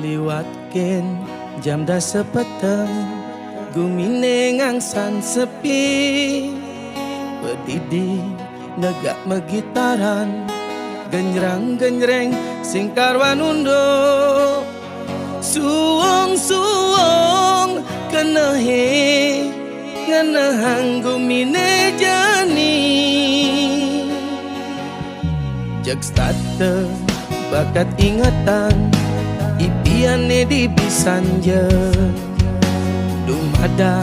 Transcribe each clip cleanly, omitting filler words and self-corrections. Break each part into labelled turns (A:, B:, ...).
A: liwatken jam dah sepeteng gumine ngangsan sepi pedidi negak megitaran genjrang-genjreng singkarwan undo suwong-suwong kenehe ngenehang gumine jani jag starte bakat ingatan ipiane di bisanja dumada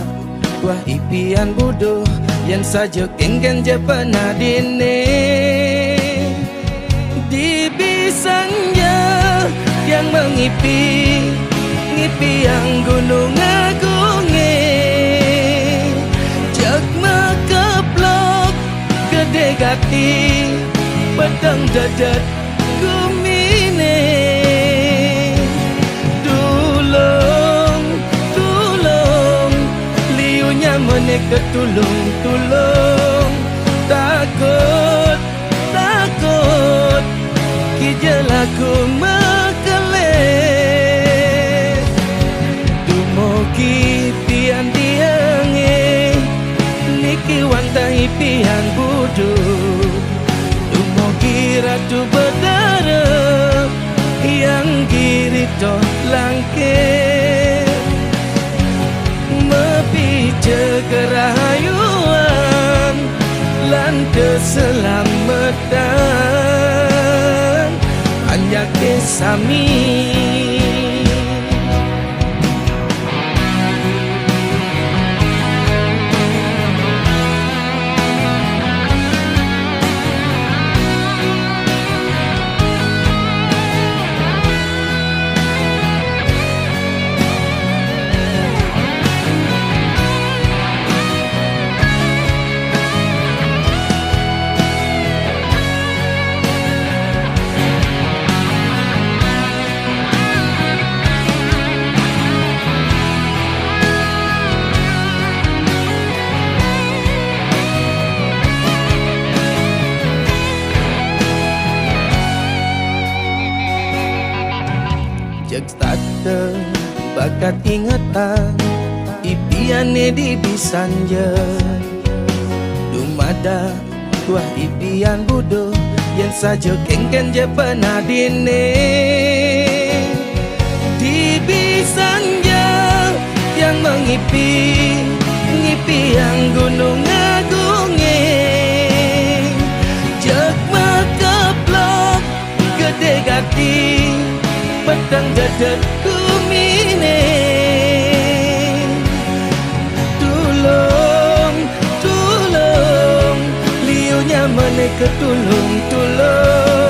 A: wah ipian bodoh yang saja kengken je pernah dine di bisanja yang mengipi yang gunung agunge jak mekeplok gede gati pedang dadat gumine tulung liunya meneka tulung takut kijelaku mekele dumogi pian diange niki wantai pian budu dumogi ratu berdarah yang girito langke mepice kerahayuan lan keselamatan anjake sami jag starte bakat ingatan ipiane di bisanja dumada wah ipian bodoh yang saja kengken je pernah dine di bisanja yang mengipi yang gunung agunge jak mekeplok gede gati pedang dadat gumine tulung liunya meneka tulung takut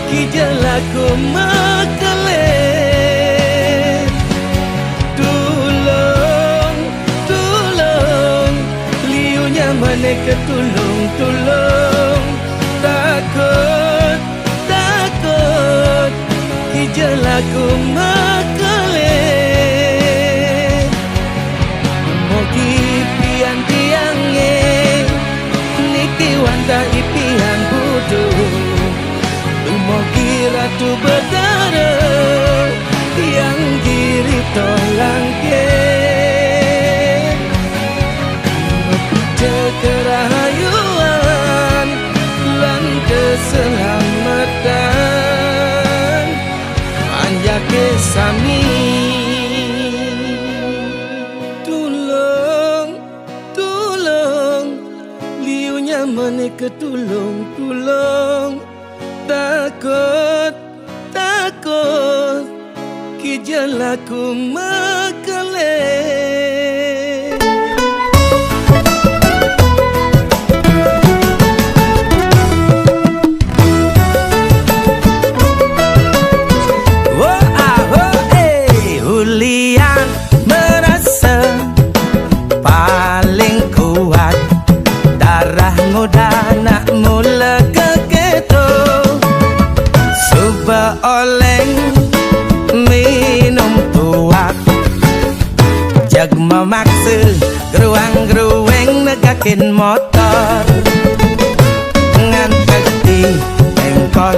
A: kijelaku mekele tulung liunya meneka tulung takut kijelaku mekele mogi pian tiange niki wanda ipian budu mogi ratu berdarah yang girito langke mepice kerahayuan lan keselamatan anjake sami tulung liunya meneka tulung takut kijelaku mekele oleng minum tuak jag memaksa geruang-gerueng negakin motor ngan peti engkol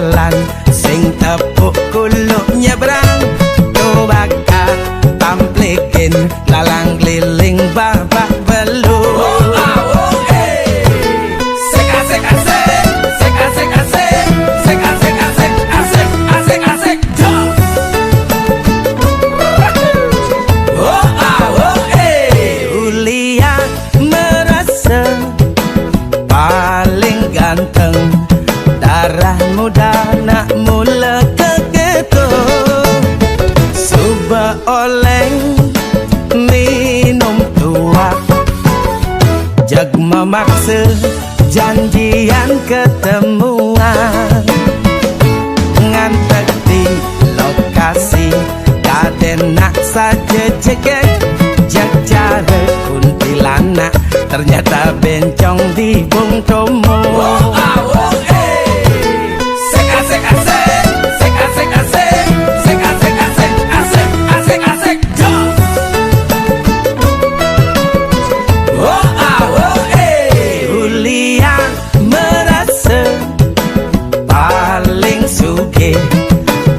A: oleng minum tua, jag memaksa janjian ketemuan, ngantek di lokasi kaden nak saja cekek, jak jarak kuntilanak ternyata bencong di Bung Tomo.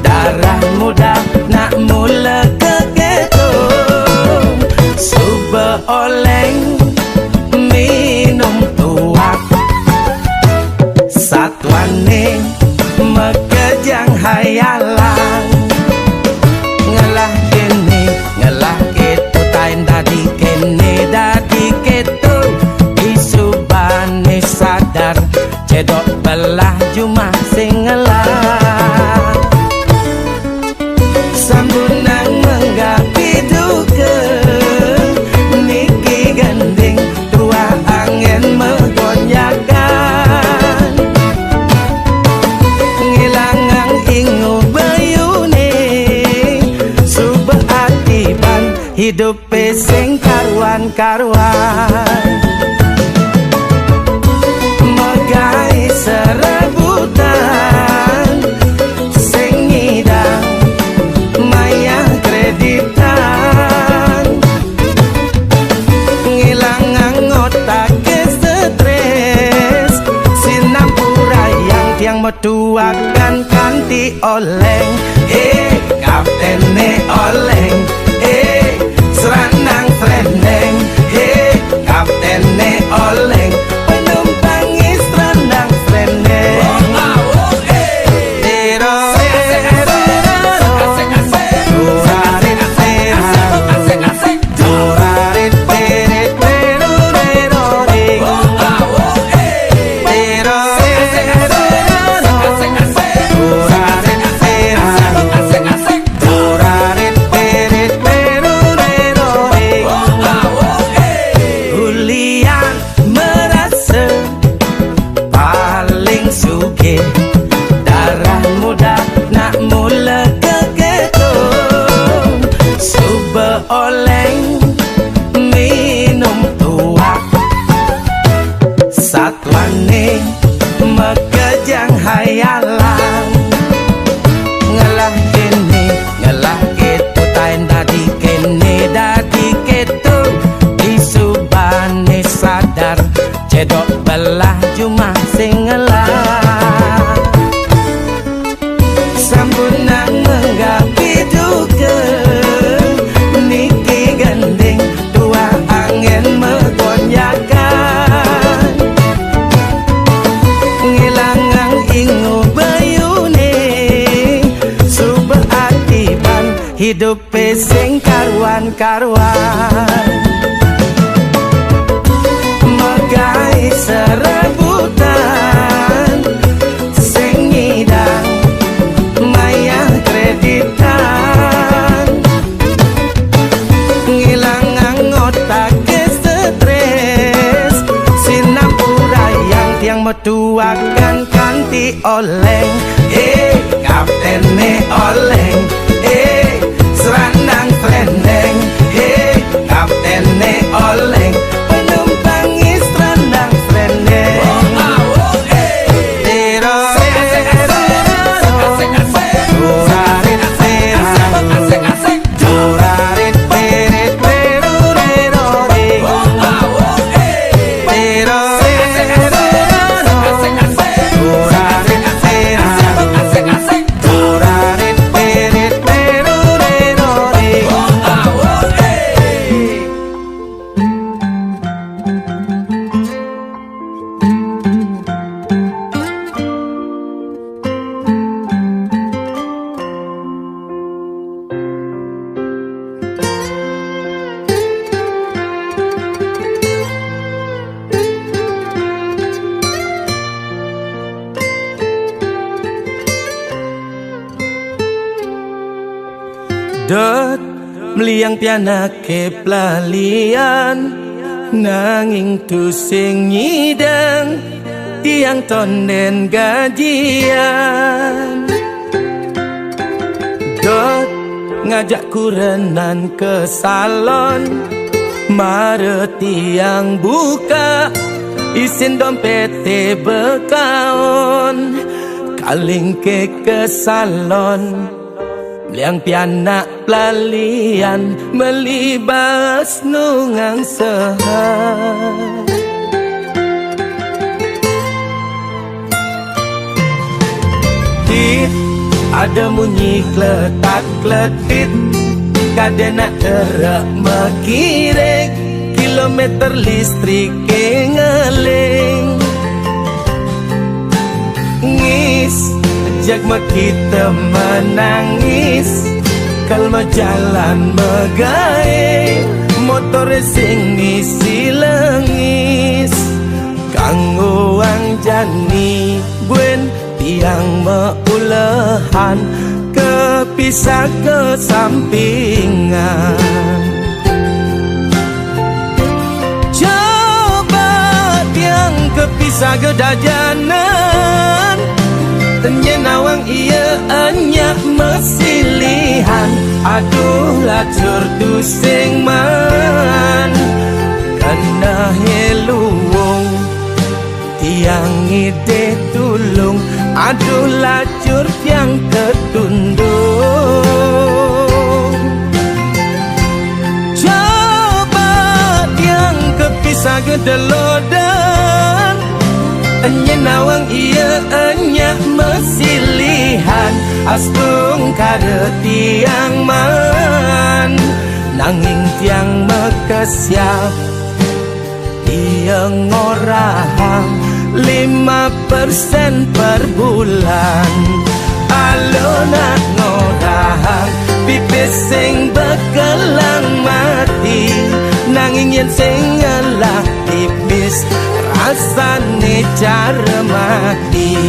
A: Darah muda nak mula kegetung, suba oleng minum tuak, satuane mekejang hayalan, ngalah kene ngalah ketu tain dadi kene dadi ketu, isubane sadar cedok belah cuma sing ngelah. Sambunang menggapi duka, niki gandeng tua angin megonjakan, ngilangang ingu bayune subah atiban hidup pesing karuan-karuan, megai serebutan sing ngidang maya kreditan, ngilangang otak ke stres, sinampura yang tiang metuakan kanti oleng, kaptene oleng, seranang serendeng, kaptene oleng, penumpangi serandang serendeng. Darah muda nak mula kegetung, suba oleng minum tuak, satuane mekejang hayalan, ngalah kene ngalah ketu tain dadi kene dadi ketu, isubane sadar cedok belah cuma sing ngelah. Sambunang menggapi duka, niki gandeng tua angin megonjakan, ngilangang ingu bayune subah atiban hidup pesing karuan-karuan, megai serebutan sing ngidang maya kreditan, ngilangang otak ke stres, sinampura yang tiang metuakan kanti oleng, kaptene oleng, seranang serendeng, kaptene oleng, penumpangi serandang serendeng. Dot meliang piana ke pelalian nanging tu sing nyidang tiang tonden gajian dot ngajak kurenan ke salon mare tiang buka isin dompet bekaon kaling ke salon liang pianak pelalian melibas nungang sehat ada bunyi kletak-kletit kadena erak makirek kilometer listrik ngeling ngis jagma kita menangis kalma jalan megae motor sing ngisi lengis kanggo ang jani buen tiang meulehan kepisah ke sampingan coba tiang kepisah ke dajanan tenyenawang iya anyak mesilihan aduh lacur tu sing man kena heluwong tiang ide tulung aduh lacur yang ketundung coba tiang kepisah gedelodan enyenawang iya enyak mesilihan astung kare tiang man nanging tiang mekesiap tiang ngorahang 5% per bulan alona ngorahang pipis sing bekelang mati nanging yen sing ngalah tipis rasane cara mati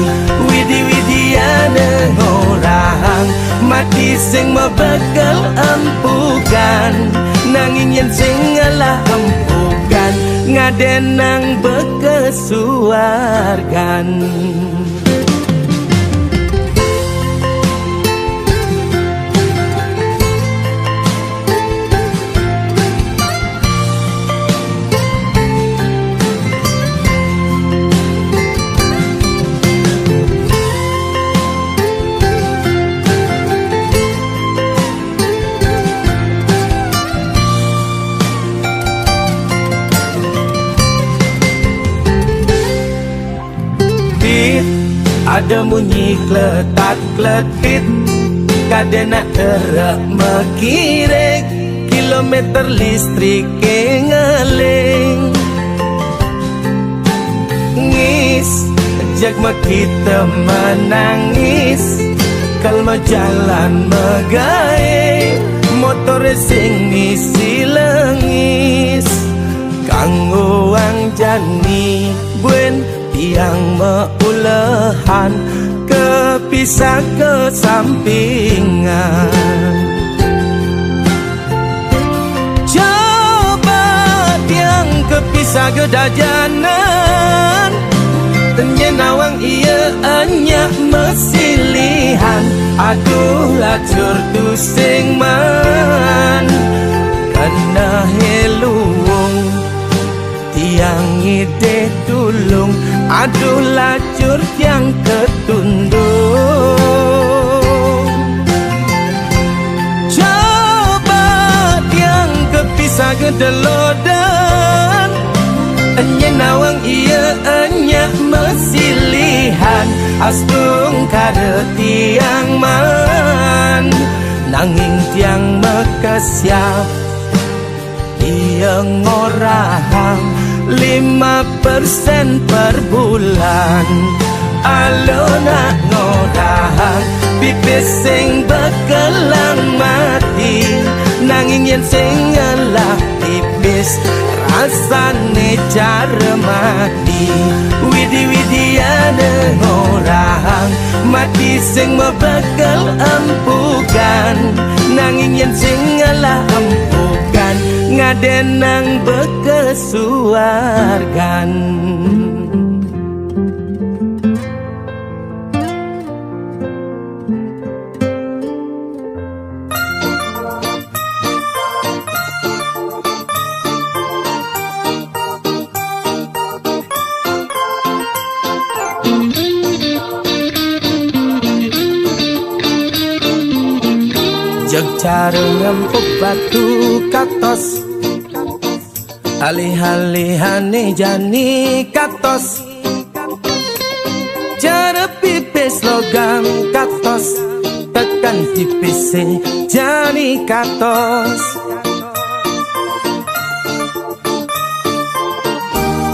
A: widi-widiane ngorahang mati sing mebekel empukan nanging yen sing ngalah empukan ngadenang bekesuargan ada bunyi kletak-kletit kadena erak makirek kilometer listrik ngeling ngis jagma kita menangis kalma jalan megae motor sing ngisi lengis kanggo ang jani buen tiang meulehan kepisah ke sampingan coba tiang kepisah ke dajanan tenyenawang iya anyak mesilihan aduh lacur tu sing man kena heluwong tiang ide tulung aduh lacur yang ketundung coba tiang kepisah gedelodan enyenawang iya enyak mesilihan astung kare tiang man nanging tiang mekesiap tiang ngorahang 5% per bulan alona ngorahang pipis sing bekelang mati nanging yen sing ngalah tipis rasane cara mati widi-widiane ngorahang mati sing mebekel empukan nanging yen sing ngalah ngadenang bekesuargan. Jeg cara ngempuk batu katos, alih-alihane jani katos, cara pipis logam katos, tekan pipis jani katos.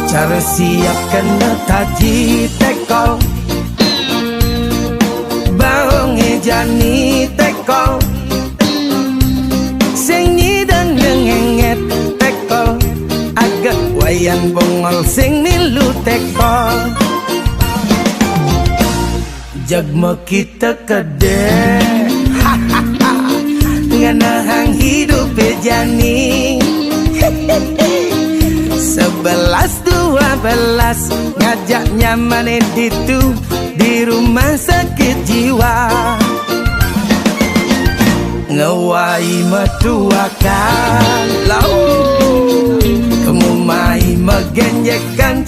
A: Cara siap kena taji tekol, baonge jani tekol, sing nyidang ngenget tekol, agak wayang bongol sing milu tekol. Jagma kita kede ngenahang hidup jani 11-12 ngajak nyaman itu di rumah sakit jiwa, ngewai metuakan lau, kemumai megenjekan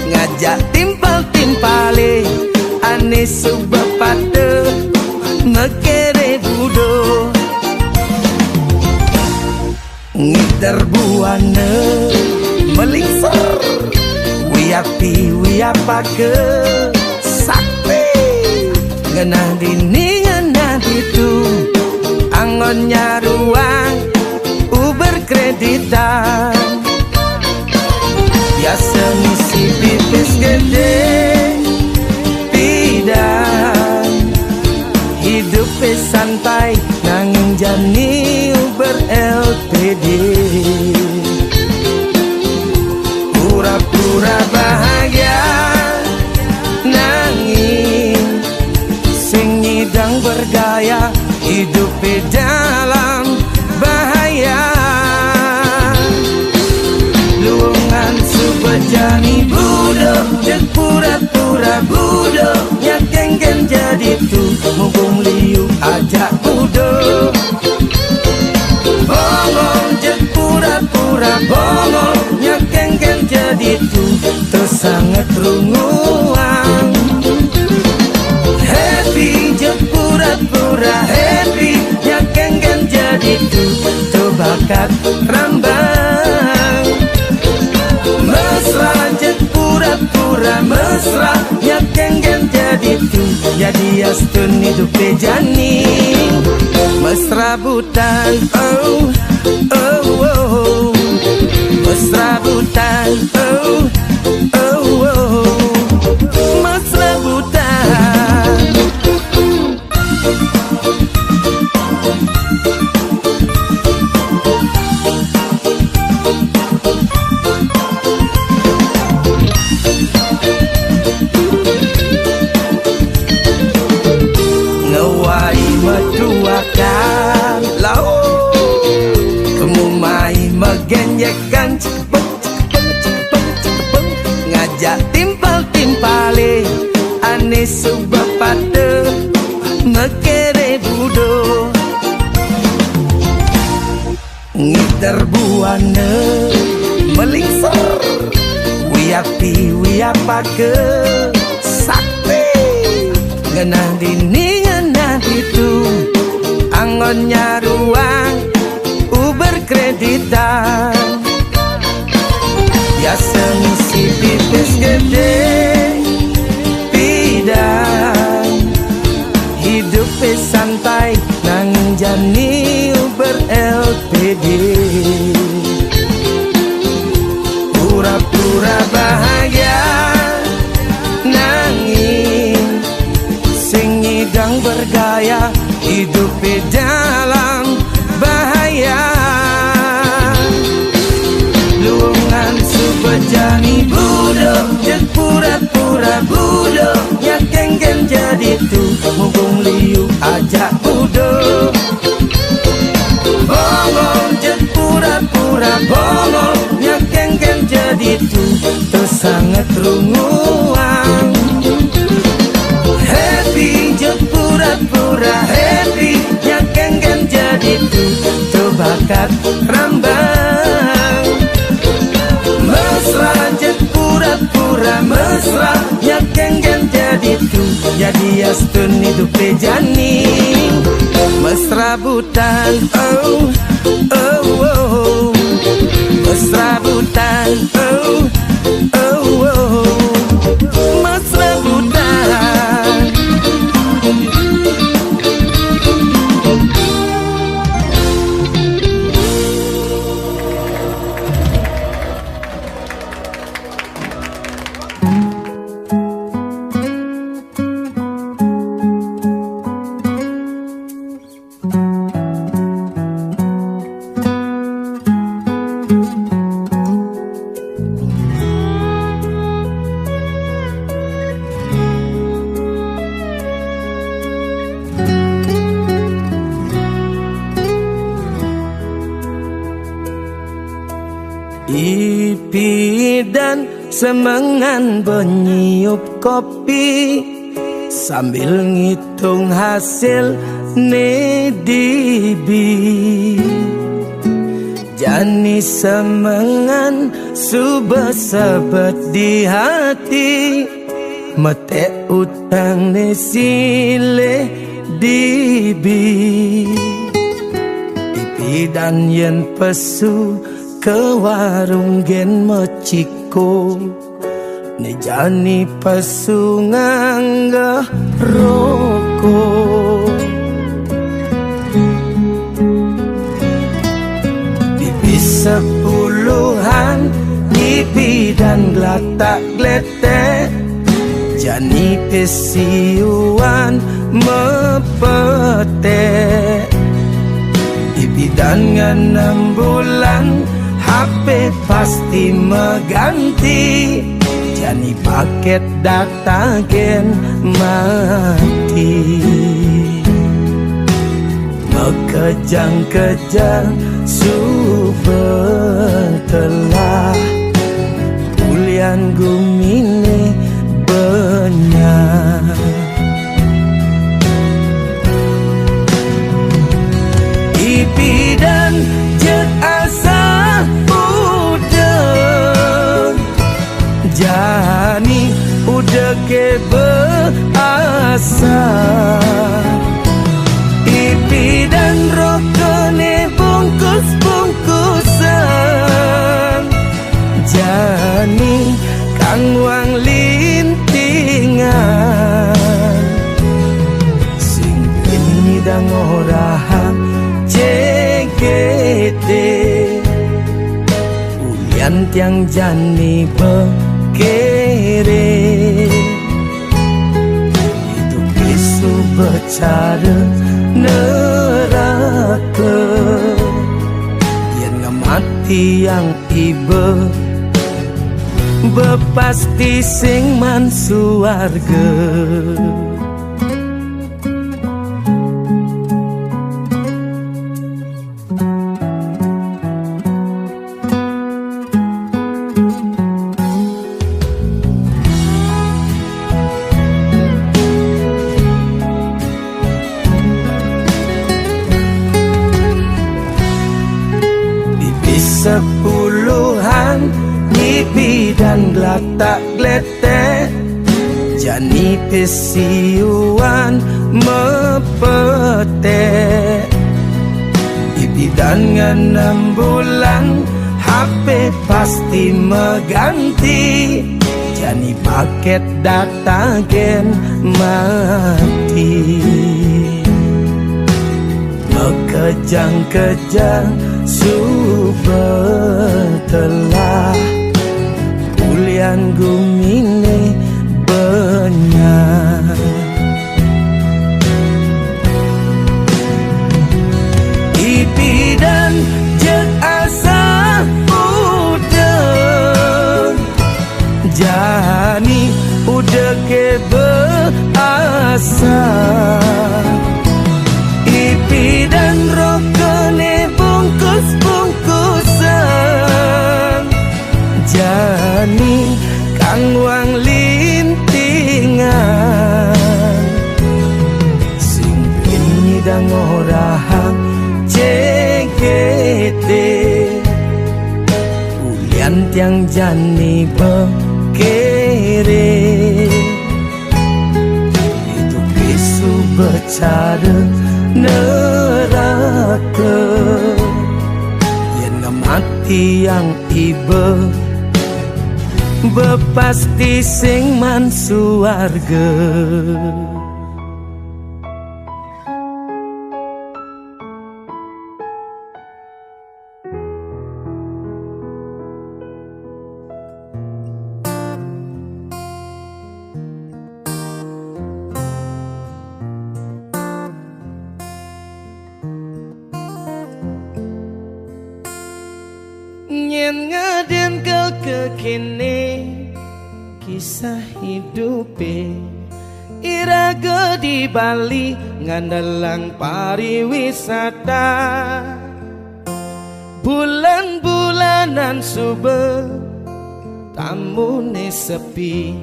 A: ngajak timpal-timpale ane subah pada mekere budo ngidar buana melingsar wiapi wiapa ke sakti ngenah dini ngenah itu angonnya ruang uber kreditan biasa ngisi pipis gede tidak hidup santai nanging jani uber LTD pura-pura bahagia nanging sing nyidang bergaya hidup dalam bahaya. Luangan subajani budok jek pura-pura budok nyakengken jadi tu mumpung liu ajak budok bongong jek pura-pura bongong nyakengken jadi tu sangat runguang happy jek pura-pura happy nyakengken jadi tu bakat rambang mesra jek pura-pura mesra nyakengken jadi tu jadi astun hidup jani mesra butan oh oh oh mesra butan oh oh oh mesra butan. Ngewai metuakan lau, kemumai megenjekan ngajak timpal-timpale ane subah pada mekere budo ngidar buana melingsar wiapi wiapa ke sakti ngenah dini ngenah itu angonnya ruang uber kreditan biasa ngisi pipis gede tidak hidup santai nanging jani uber LTD pura-pura bahagia nanging sing nyidang bergaya hidup dalam bahaya. Luangan subajani budok jek pura-pura budok nyakengken jadi tu mumpung liu ajak budok bakat rambang. Mesra jet pura-pura mesra, nyakenggen jadi tu, jadi astun hidup jani. Mesra butan, oh, oh, oh. Mesra butan, oh, oh, oh. Mesra butan. Ipi dan semengan berniup kopi sambil ngitung hasil nedibi. Jani semengan subesebet di hati, mete utang nesile dibi. Ipi dan yen pesu ke warung gen meciko, ne jani pesu ngangga rokok. Pipi sepuluhan, pipi dan gelatak gletek, jani pesiuan mepetek. Pipi dan 6 bulan, HP pasti mengganti, jani paket data gen mati. Mekejang-kejang subentelah, ulian gumine benyak. Ipi dan jet asa jani udah ke berasa. Ipi dan rokone bungkus-bungkusan, jani kang wang lintingan. Sing ini dang orahan CGT, ulian tiang jani kere. Itu bisu bercara neraka, yang ngamati yang iba bepasti sing man suarga. Sepuluhan, pipi dan gelatak gletek, jani pesiuan mepetek. Pipi dan 6 bulan, HP pasti mengganti, jani paket data gen mati. Mekejang-kejang subentelah, ulian gumine benyak. Ipi dan jet asa udah, jani udah ke berasa. Ipi dan rokone bungkus-bungkusan, jani kang wang te ulian tiang jani bekere itu bisu bercara neraka yang mati yang iba bepasti sing man suarga. Nyen ngaden kau kekini kisah hidupe iraga di Bali ngandalang pariwisata bulan-bulanan sube tamune sepi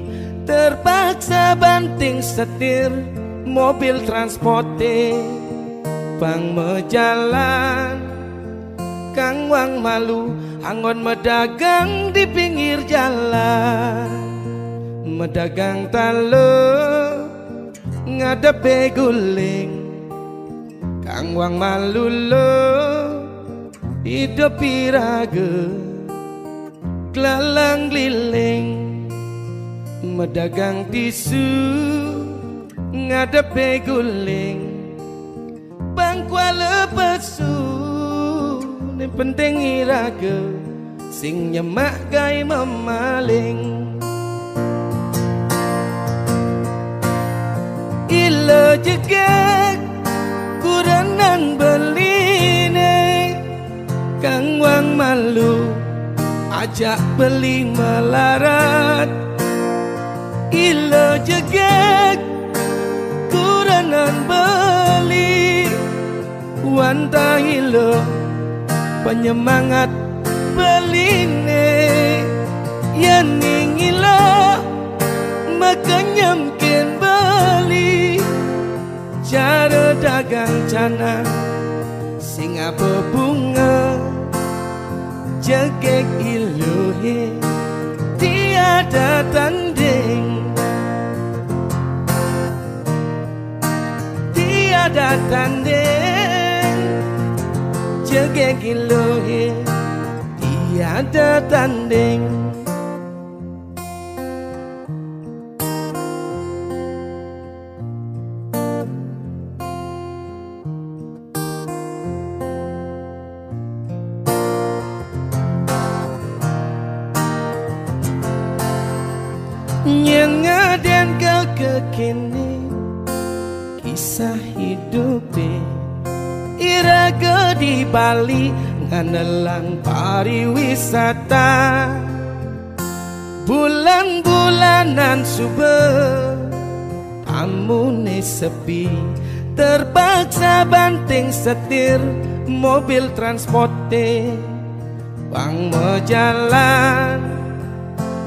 A: terpaksa banting setir mobil transporte bang mejalan kang wang malu angon medagang di pinggir jalan medagang talo ngadepe guling kang wang malu lo hidup iraga kelalang liling medagang tisu ngadepe guling bang kuala pesu ni penting iraga sing nyemak gai memaling ilo jegek kuranan beline kang wang malu ajak beli melarat ilo jegek kuranan beli wanta ilo penyemangat beline yang ingilo makanya mungkin beli cara dagang cana sing apa bunga jegek iluhe tiada tanding tiada tanding jegek iluhe tiada tanding. Yang ngaden kau kekini kisah hidupe iraga di Bali ngandalang pariwisata bulan-bulanan sube tamune sepi terpaksa banting setir mobil transporte bang mejalan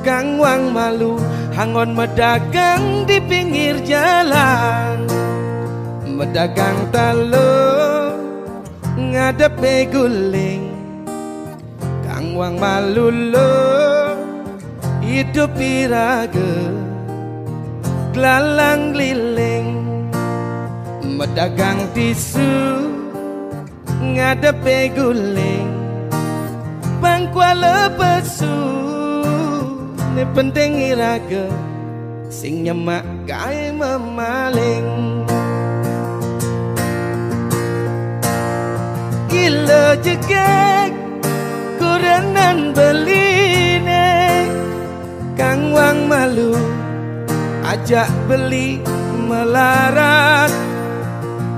A: kang wang malu hangon medagang di pinggir jalan medagang talo ngadepe guling kang wang malu lo hidup iraga kelalang liling medagang tisu ngadepe guling bang kuala pesu ni penting iraga sing nyemak gai memaling ilo jegek kuranan beline kang wang malu ajak beli melarat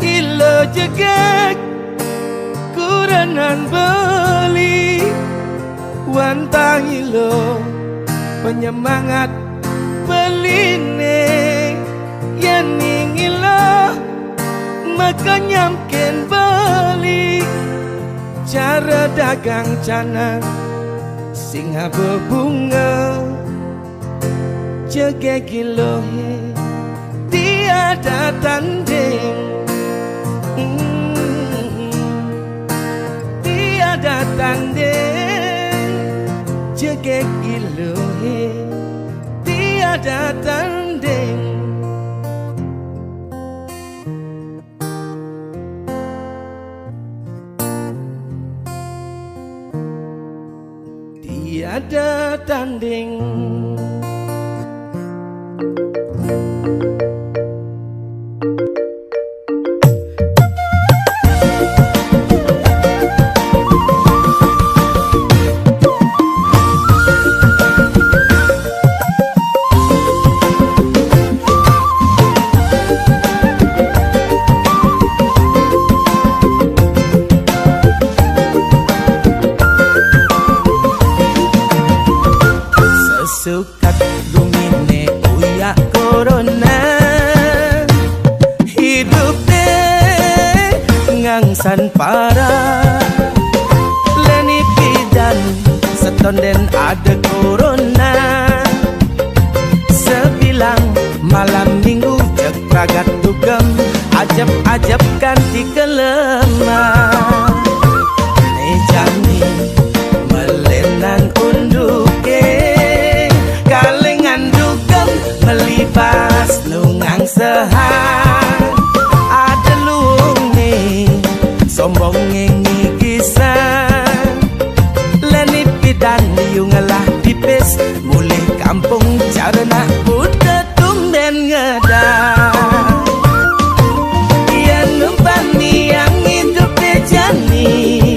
A: ilo jegek kuranan beli wantang ilo penyemangat beline yang ingilo makanya mungkin beli cara dagang cana singa berbunga jegek ilohe tiada tanding tiada tanding jegek iluhe tiada tanding. Tiada tanding. Sukat dumine uya corona hidup deh ngangsan parah leni pidan setonden ada corona sebilang malam minggu cek ragat dugem ajab-ajab ganti kelemah nejani melenan unduke melibas lungang sehat ada luung nih sombong ngengi kisah leni pidan diungalah dipis mulih kampung cara nak budak tumben ngedah ia numpan yang hidup bejani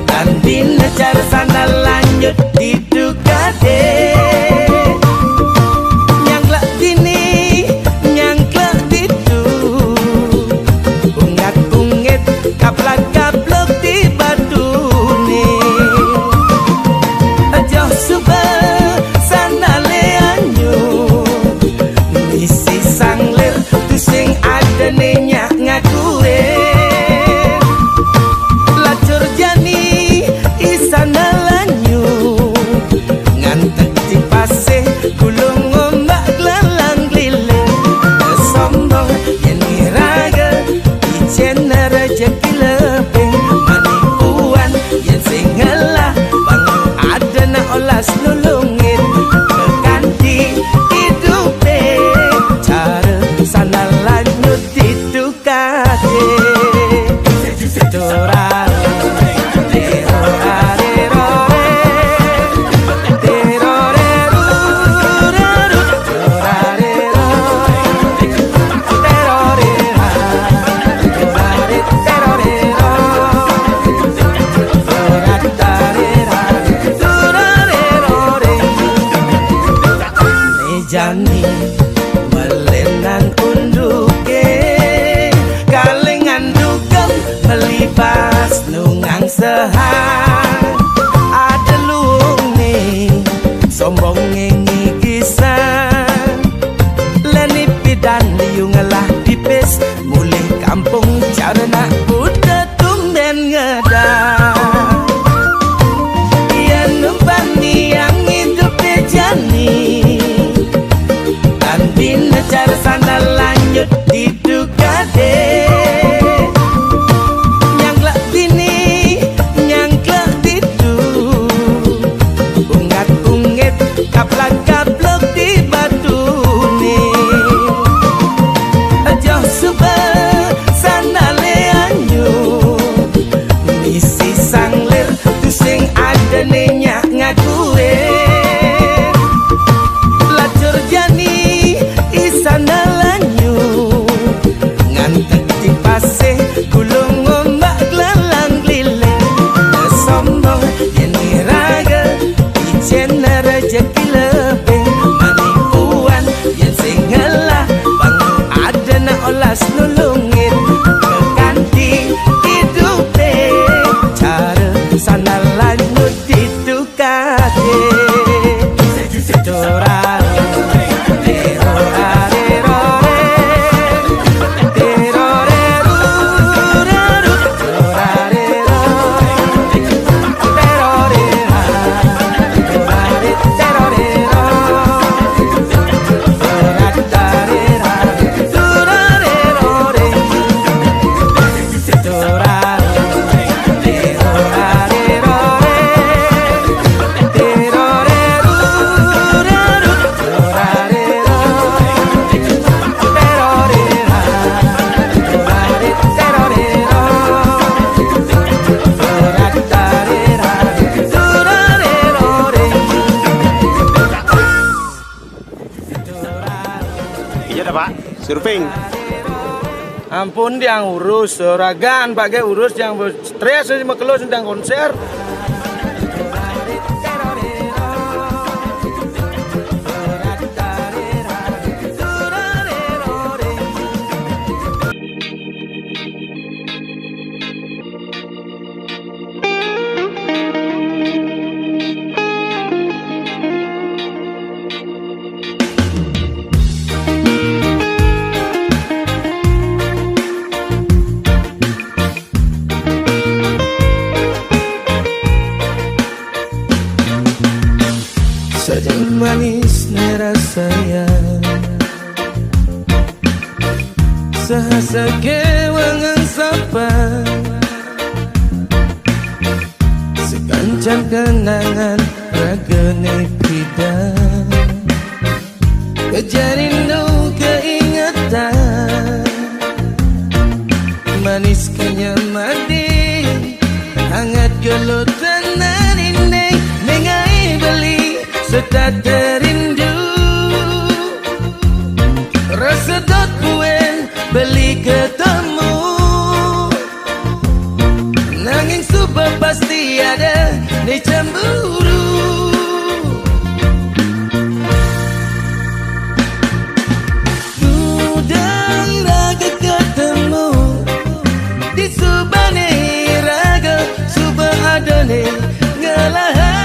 A: dan dinajar sana lanjut diduga deh kaplak-kaplak di batu nih jauh subah sana leanyu misi sanglir tusing ada nenyak ngakue lacur jani isana lanyu ngantek di paseh gulung ombak lalang liling sombong ini raga ijen rejeki olas nulungin keganti hidupe cara sana lanjut didukake jani melenan unduke kalengan dugem melibas nungang sehat ada luung nih sombong ngengi kisah leni pidan liungalah dipis mulih kampung cara nak budak tumben ngedah ia numpani yang hidup bejani dinajar sana lanjut diduga deh nyang lak dini nyang
B: surfing.
A: Ampun yang urus ragaan pakai urus yang stres sama kalau sedang konser. Sedang manis rasanya sehasa kewangan sapa sekancan kenangan ragane pidang kejarindu keingatan manis kenyam mati hangat gelutan ini mengai beli serta terindu rasa dot buen beli ketemu nanging super pasti ada di cemburu udang raga ketemu di subane raga suba adone ngelahan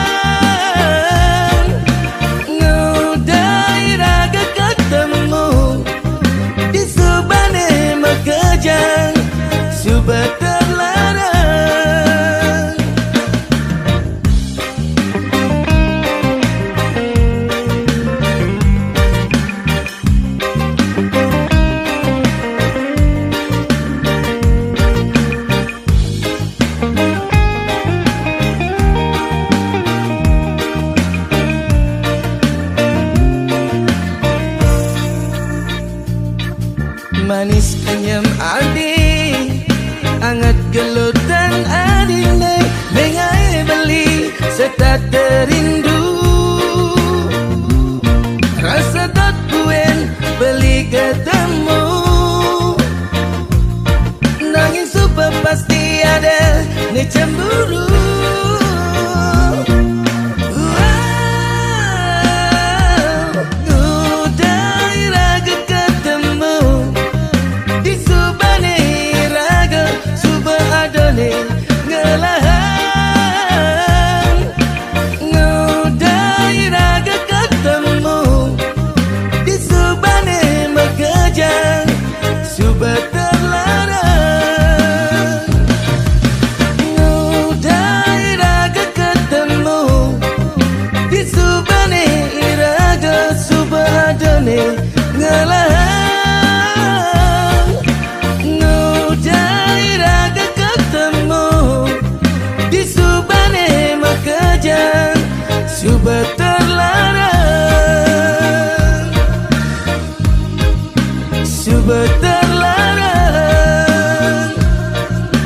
A: manis kenyam adi hangat gelutan adine mengai beli serta terindu rasa dot buen beli ketemu nanging super pasti ada ni cemburu. Sudah terlarang, sudah terlarang,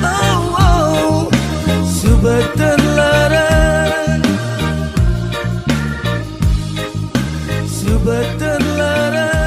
A: oh, oh, sudah terlarang, sudah terlarang.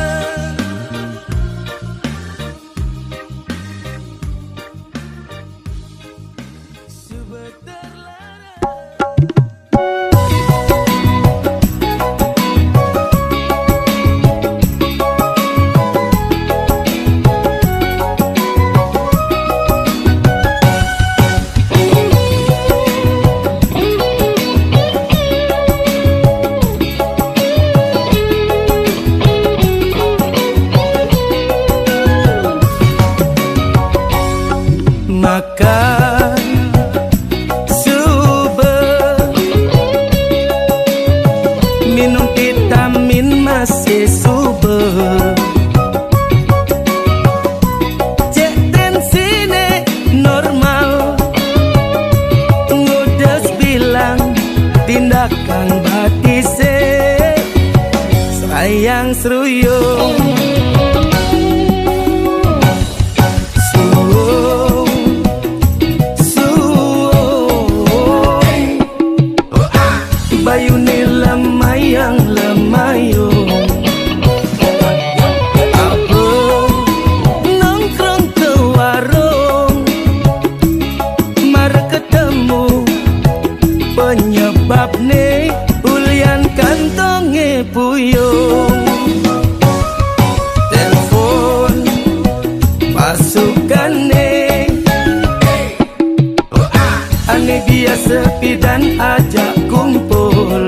A: sepi dan ajak kumpul.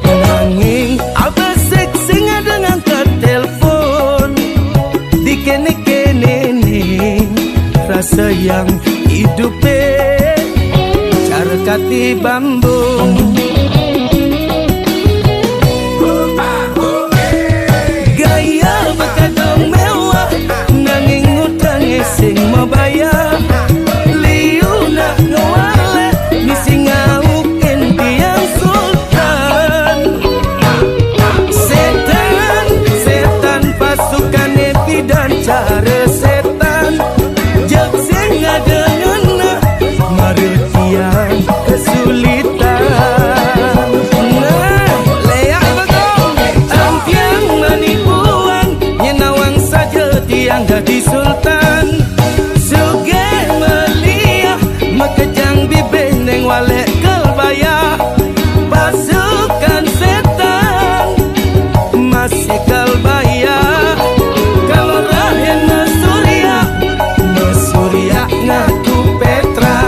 A: Nanging apa sing dengan ke telepon di kene-kene nih rasa yang hidup cara kati bambung. Gaya bekadong mewah nanging utang sing mau bayar. Liu nak ngawale misi ngaukin tiang sultan. Setan pasukan epi dan cara setan jeb sing ada ngena mari tiang kesulitan. Nah, leak bagong ampiang manipuan nyenawang saja tiang jadi sultan. Suge meliah makejang bibih neng walek kelbaya. Pasukan setan masih kelbaya. Kalau rahen mesurya ngaku Petra.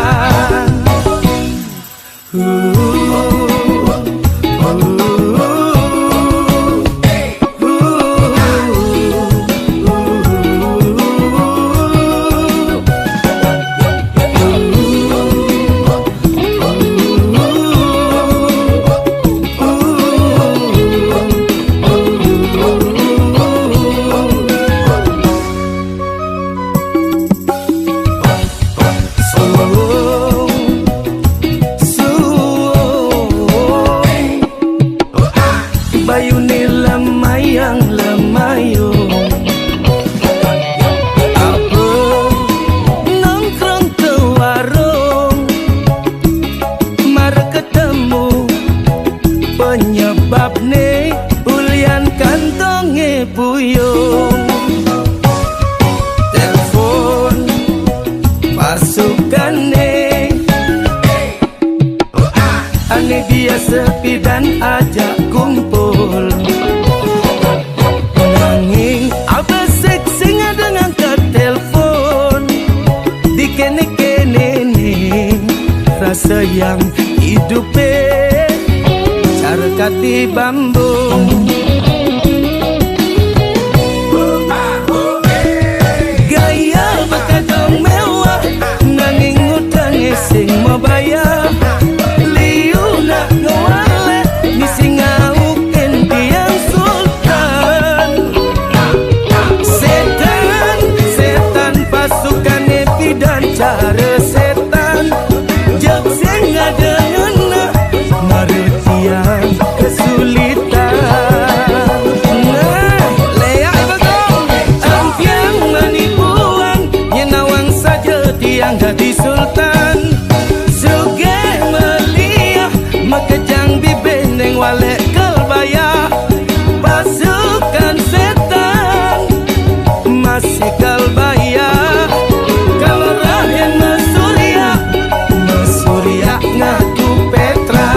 A: Bayu ni lemayang lemayung apa nongkrong ke warung mar ketemu penyebab nih ulian kantonge puyung. Telepon pasukan nih ane dia sepi dan ajak kumpul. Nanging apa sing dengan ke telepon di kene-kene nih rasa yang hidup cara kati bambung. Gaya bekadong mewah nanging utang sing mau bayar. Liu nak ngawale misi ngaukin tiang sultan. Setan pasukan epi dan cara setan jeb sing ada ngena mari tiang kesulitan. Nah, leak bagong ampiang manipuan nyenawang saja tiang jadi sultan. Suge meliah makejang bibih neng walek kelbaya. Pasukan setan masih kelbaya. Kalau rahen mesurya ngaku Petra.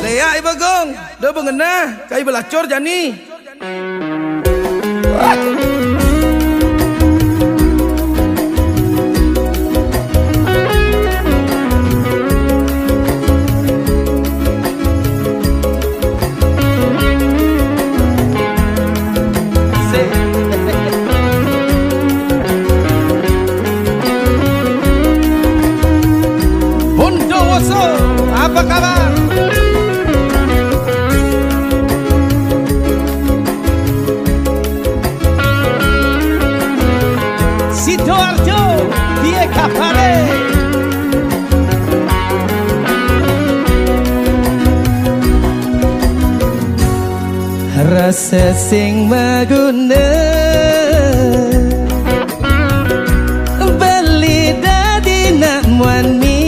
A: Leak bagong do bengena kai belacor jani. Bondowoso, apa kabar? Sidoarjo, dia kapare. Rasa sing maguna beli dadi nak muani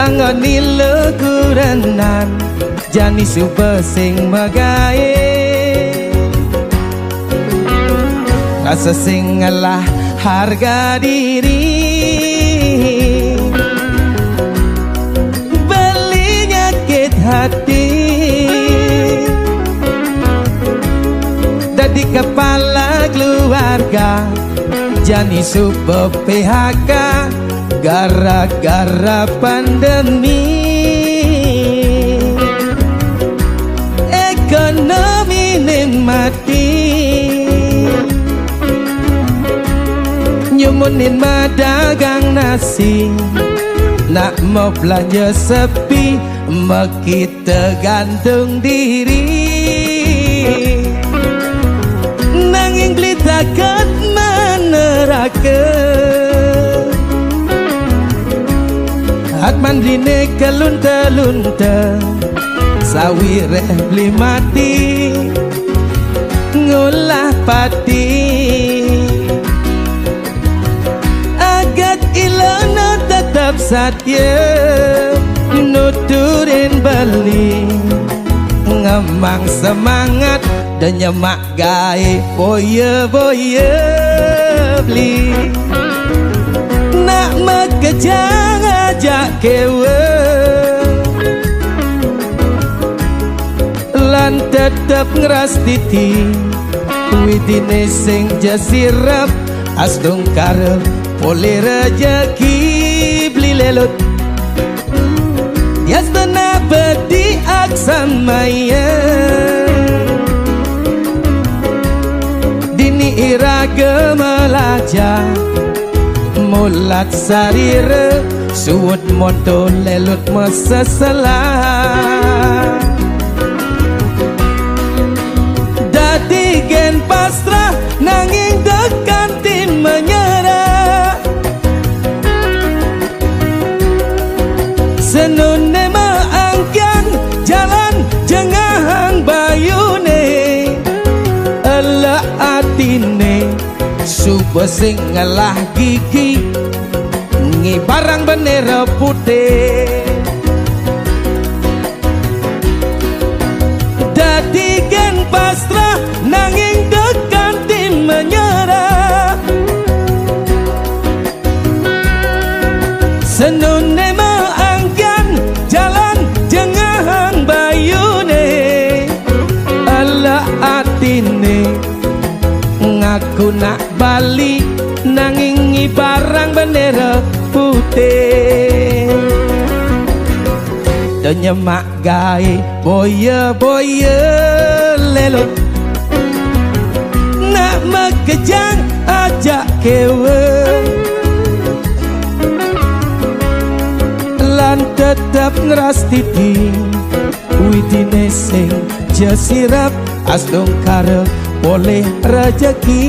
A: angoni leguranan jani suba sing magae rasa sing ngalah
B: harga diri, beli nyakit hati, dadi kepala keluarga, jani subuh PHK gara-gara pandemi. Ekonomi ini mati, nyumunin madagang nasi, nak mau belanja sepi, maki tergantung diri. Nanging beli takut meneraka, hat mandine kelunta-lunta, sawi reh beli mati, ngolah pati. Agat ilana tetap satya, nuturin beli, ngemang semangat dan nyemak gae boye-boye beli. Nak makejang ajak kewe, lan tetep ngeras titi, widine sing jasirap, asdong karep boleh rejeki beli lelut. Yastana bedi aksamaya, dini iraga melaja, mulat sarire, suwut moto lelut meseselah. Dadi gen pasrah nanging dekanti menyerah, senune maangkian jalan jengahan bayune, elak atine subuh sing ngelah gigi, ngibarang bendera putih. Dadi gen pasrah nanging dekanti menyerah, senune maangkian jalan jengahan bayune, ala atine ngaku nak bali nanging ngibarang bendera putih. Dan nyemak gae boye-boye lelot, nak makejang ajak kewe, lan tetap ngeras titi, widine sing jasirap, asdong karep boleh rejeki.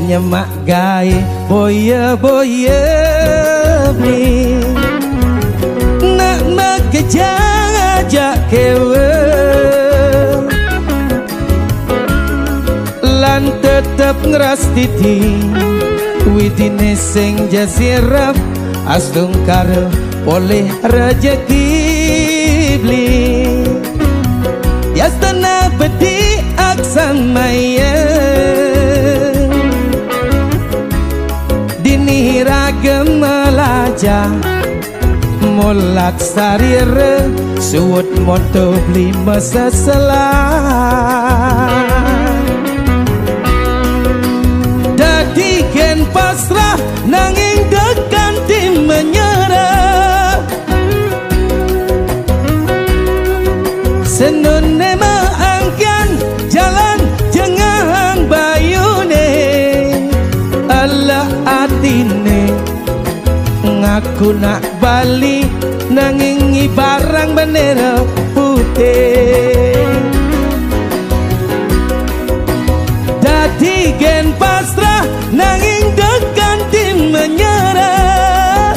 B: Nyemak gae boye-boye beli, nak makejang ajak kewe, lan tetep ngeras titi, widine sing jasirap, asdong karep boleh rejeki beli. Yastana bedi aksamaya, iragam melajah mulat sarire suwut moto beli masa selah dadi gen pasrah nanging dekan tim menyerah senone maangkan jalan jangan bayune Allah atine ngaku nak bali nanging barang bendera putih dadi gen pasrah nanging dekan tim menyerah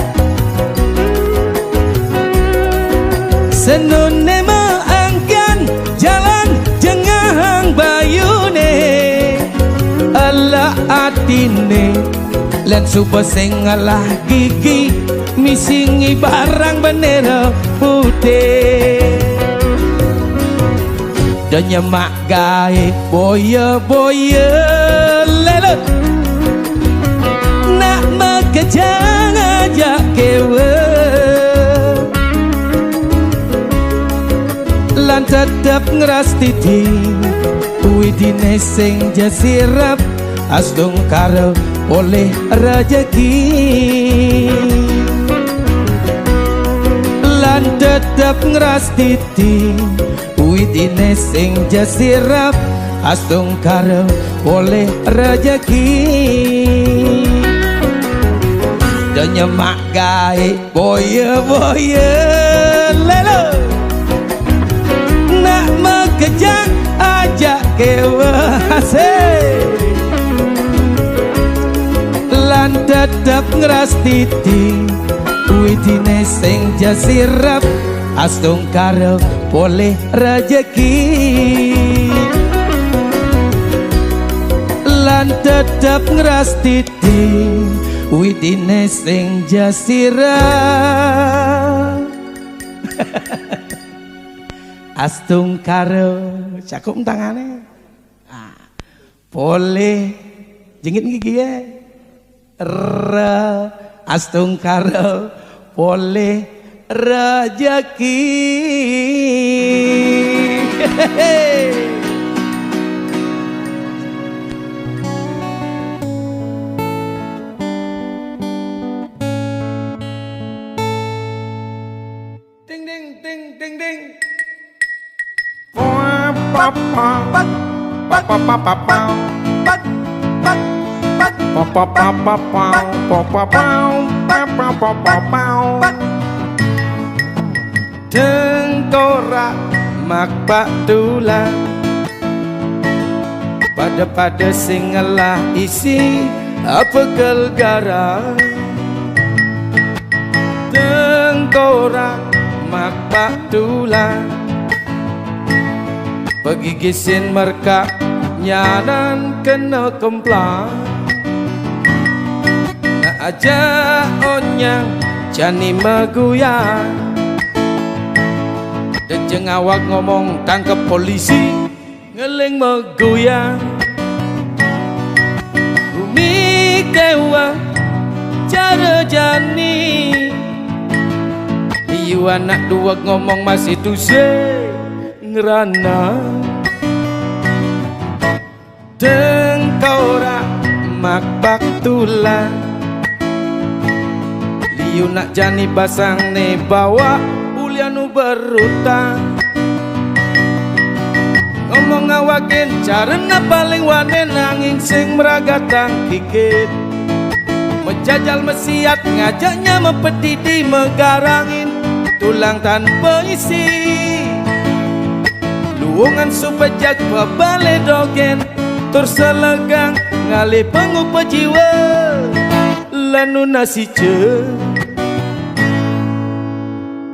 B: senone maangkan jalan jangan bayune Allah atine lan suba sing ngalah gigi misingi barang bendera putih dan nyemak gae boya-boya lelut nak makejang aja kewe lan tetep ngeras titi widine sing jasirap astung karo oleh rejeki lan tetep ngeras titi widine sing jasirap astung karo oleh rejeki dan nyemak gae boya-boya lelo nak makejang aja kewase lan tetep ngeras titi widine sing jasirap astung karo oleh rejeki lan tetep ngeras titi widine sing jasirap astung karo cakup tangane boleh jengit gigi ya astung karo boleh rejeki
A: Ding ding ding ding ding. Tengkorak makbak tulang pada singalah isi apa gelgara tengkorak makbak tulang pegigisin merkak nyadan kena kemplang nak aja onyang jani meguyang dejeng awak ngomong tangkap polisi ngeling meguyang bumi dewa cara jani iu anak dua ngomong masih tuse ngerana tengkorak makbak tulang liu nak jani basang ne bawa ulianu berutang ngomong awakin carana paling wane nanging sing meragatang kikit menjajal mesiat ngajaknya mempedidi megarangin tulang tanpa isi luungan supejak pebale dogen tur selegang ngalih pengupa jiwa lanu nasi ce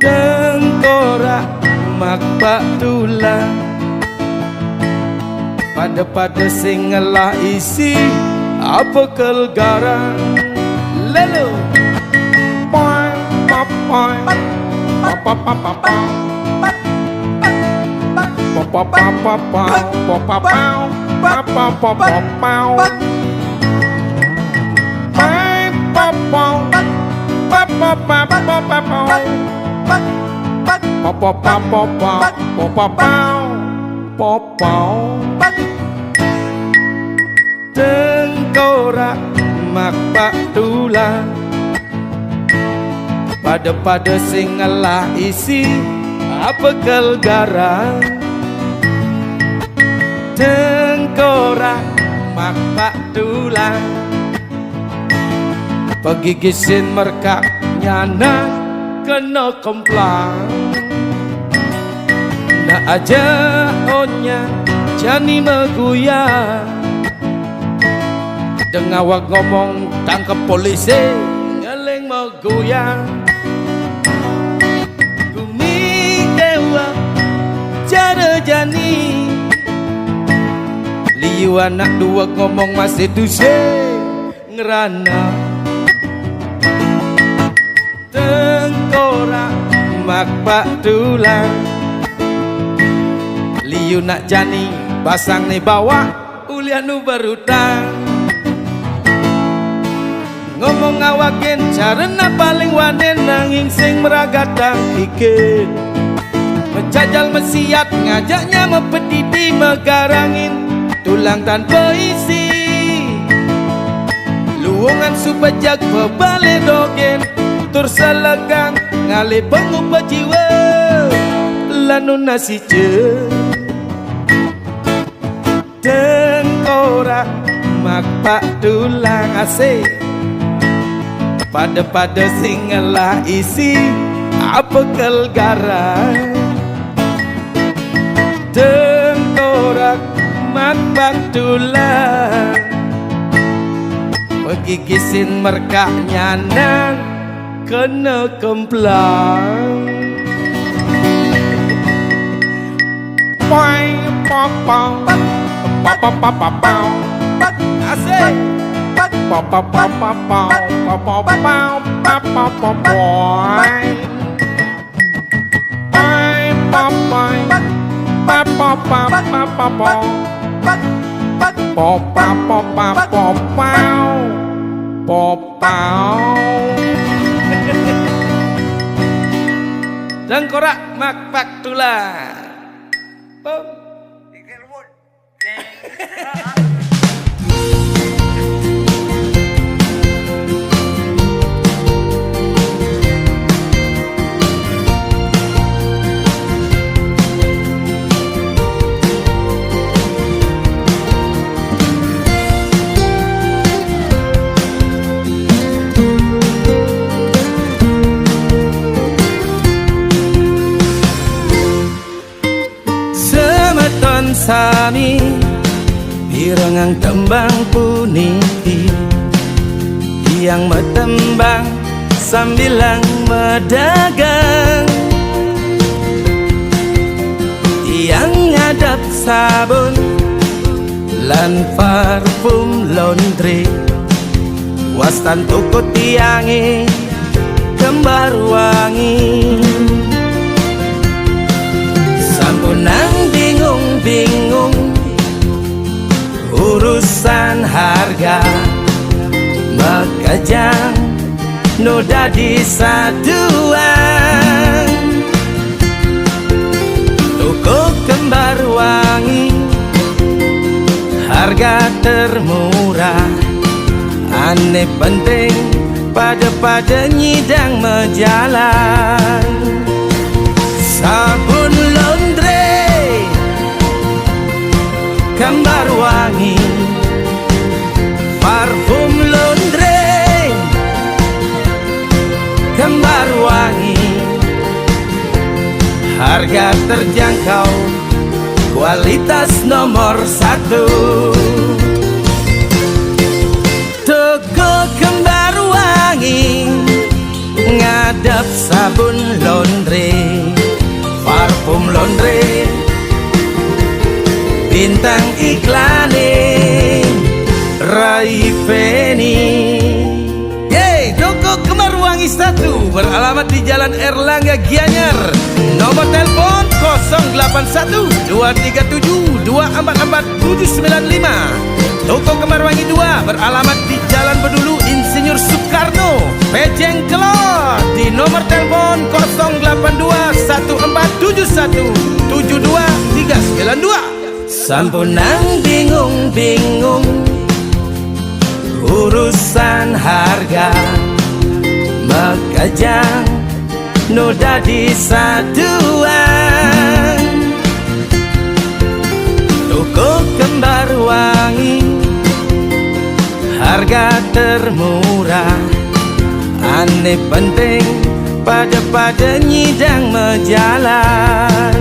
A: tengkorak makbak tulang pada sing ngelah isi apa kelgarang lalu poy pop poy pop pop pop pop pop pop pop pop pop pop pop pop pop pop
B: Tengkorak makpak tulang pada sing ngelah isi apa kelgarang. Tengkorak makpak tulang pegigisin merkak nyana kena kemplang. Nak aja onya jani meguyah dengawak ngomong tangkap polisi ngeleng meguyah. Gumi dewa cara jani liu anak dua ngomong masih duse ngerana. Tengkorak makpak tulang liu nak jani basang nih bawa ulianu berutang. Ngomong ngawakin carana paling waden nanging sing meragatang ikut menjajal mesiat ngajaknya mempedidi megarangin tulang tanpa isi luungan supejak pebale dogen tur selegang ngali pengupa jiwa lanu nasi je. Tengkorak makpak tulang asik pada sing ngelah isi apa kelgarang. Tengkorak makpak tulang pegigisin merkak nyanang kena kemplang. Poing popong papapapapau asik papapapapau papapapau papapapoing poing popoing papapapapapau popapapapau popau. Tengkorak makpak tulang. Sami direngang tembang puniti yang metembang sambilang medagang yang ngadap sabun lan parfum laundry wastan toko tiange kembar wangi sampunang bingung urusan harga makajang noda di saduan toko kembar wangi harga termurah aneh penting pada nyidang mejalan sabun laundry kembar wangi parfum laundry kembar wangi harga terjangkau kualitas nomor 1 toko kembar wangi ngadap sabun laundry parfum laundry bintang iklanin Rai Feni. Yeay, toko kembar wangi 1 beralamat di Jalan Erlangga Gianyar. Nomor telepon 081 237 244 795. Toko Kembarwangi 2 beralamat di Jalan Bedulu Insinyur Soekarno, Pejeng Kelor, di nomor telepon 082 1471 72 392. Sampunang bingung-bingung urusan harga, Mekajang noda di satuan. Toko Kembarwangi harga termurah, aneh penting pada nyidang mejalan.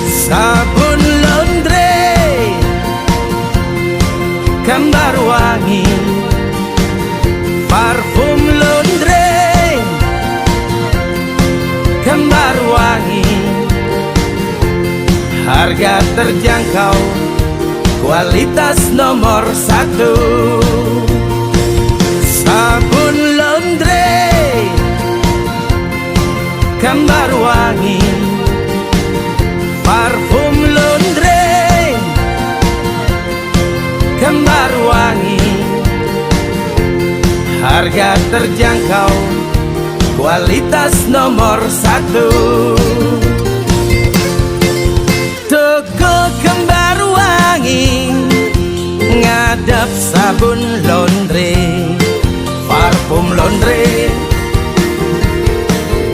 B: Sabun laundry Kembarwangi, parfum laundry Kembarwangi, harga terjangkau, kualitas nomor satu. Sabun laundry Kembarwangi, parfum laundry Kembarwangi, harga terjangkau, kualitas nomor satu. Toko Kembarwangi ngadap sabun laundry, parfum laundry,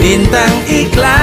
B: bintang iklan